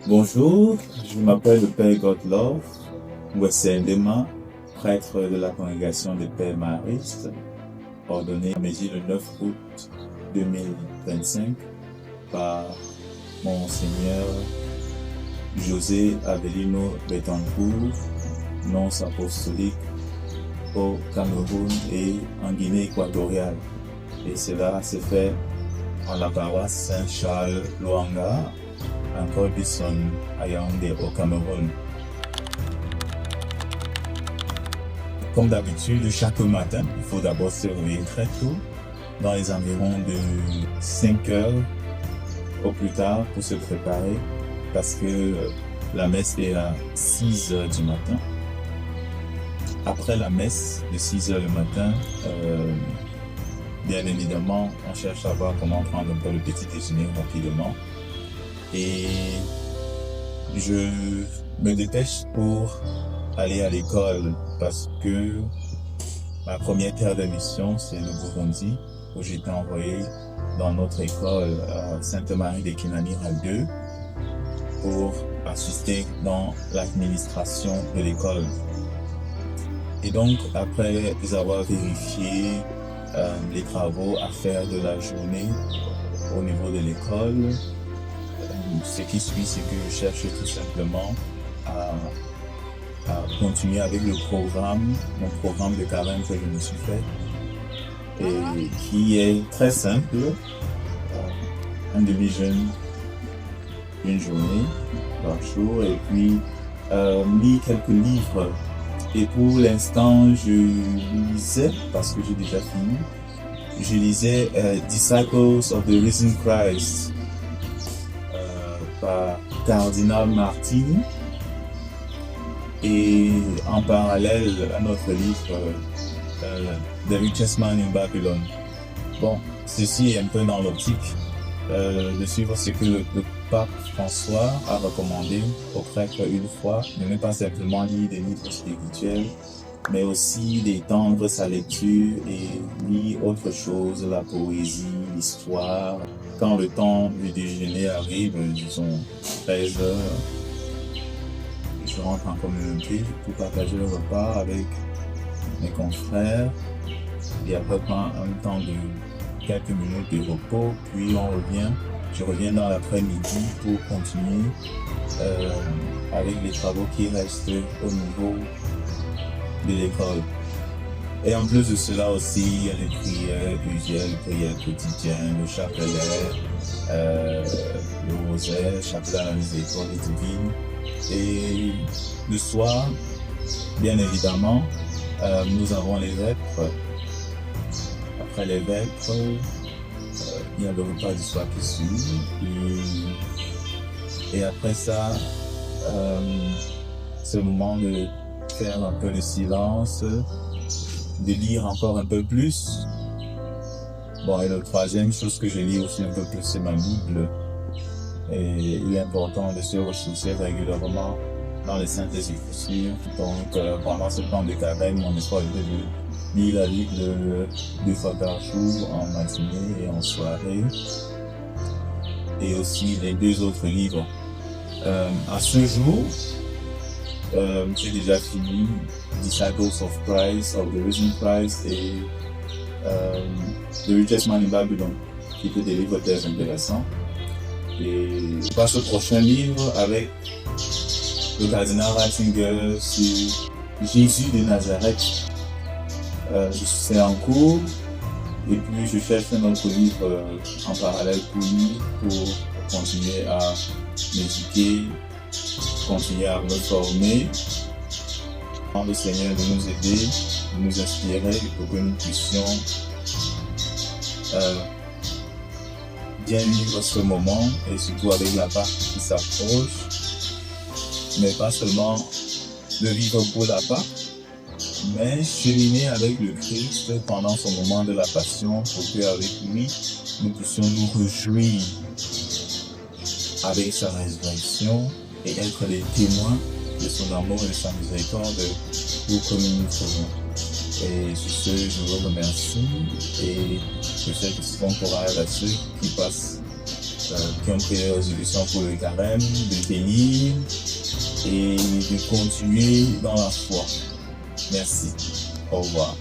Bonjour, je m'appelle le Père Godlove Wessendema, prêtre de la congrégation des Pères Maristes, ordonné à Mézi le 9 août 2025 par Monseigneur José Avelino Betancourt, nonce apostolique au Cameroun et en Guinée équatoriale. Et cela s'est fait en la paroisse Saint-Charles Luanga, en Côte d'Ivoire, à Yaoundé, au Cameroun. Comme d'habitude, chaque matin, il faut d'abord se réveiller très tôt, dans les environs de 5 heures au plus tard, pour se préparer, parce que la messe est à 6 heures du matin. Après la messe de 6 heures le matin, bien évidemment, on cherche à voir comment prendre un peu le petit déjeuner rapidement. Et je me dépêche pour aller à l'école parce que ma première terre de mission, c'est le Burundi, où j'étais envoyé dans notre école à Sainte-Marie de Kinanira 2 pour assister dans l'administration de l'école. Et donc, après avoir vérifié les travaux à faire de la journée au niveau de l'école, ce qui suit, c'est que je cherche tout simplement à continuer avec mon programme de carême que je me suis fait, et qui est très simple, un demi-jeûne, une journée par jour, et puis lire quelques livres. Et pour l'instant, je lisais, parce que j'ai déjà fini, je lisais Disciples of the Risen Christ, par Cardinal Martini, et en parallèle un autre livre, The Richest Man in Babylon. Bon, ceci est un peu dans l'optique de suivre ce que le pape François a recommandé aux prêtres une fois, de ne pas simplement lire des livres spirituels, mais aussi d'étendre sa lecture et lire autre chose, la poésie, l'histoire. Quand le temps du déjeuner arrive, disons 13 heures, je rentre en communauté pour partager le repas avec mes confrères, et après prendre un temps de quelques minutes de repos, puis je reviens dans l'après-midi pour continuer avec les travaux qui restent au niveau de l'école. Et en plus de cela aussi, il y a les prières usuelles, les prières quotidiennes, le chapelet, le rosaire, chapelet à la miséricorde divine. Et le soir, bien évidemment, nous avons les vêpres. Après les vêpres, il y a le repas du soir qui suit. Et après ça, c'est le moment de faire un peu de silence, de lire encore un peu plus. Bon, et la troisième chose que je lis aussi un peu plus, c'est ma Bible. Et il est important de se ressourcer régulièrement dans les Saintes Écritures. Donc, pendant ce temps de carême, mon espoir est de lire la Bible 2 fois par jour, en matinée et en soirée. Et aussi les 2 autres livres. À ce jour, j'ai déjà fini Disciples of Christ, of the Risen Christ, et The Richest Man in Babylon, qui étaient des livres très intéressants. Et je passe au prochain livre avec le cardinal Ratzinger sur Jésus de Nazareth. C'est en cours, et puis je cherche un autre livre en parallèle pour lire, pour continuer à m'éduquer, continuer à me former. Le Seigneur de nous aider, de nous inspirer pour que nous puissions bien vivre ce moment, et surtout avec la Pâque qui s'approche, mais pas seulement de vivre pour la Pâque, mais cheminer avec le Christ pendant son moment de la Passion, pour qu'avec lui, nous puissions nous réjouir avec sa résurrection et être les témoins de son amour et de sa miséricorde pour que nous nous faisons. Et sur ce, je vous remercie, et je souhaite bon courage à ceux qui passent qui ont pris des résolutions pour le carême, de tenir et de continuer dans la foi. Merci. Au revoir.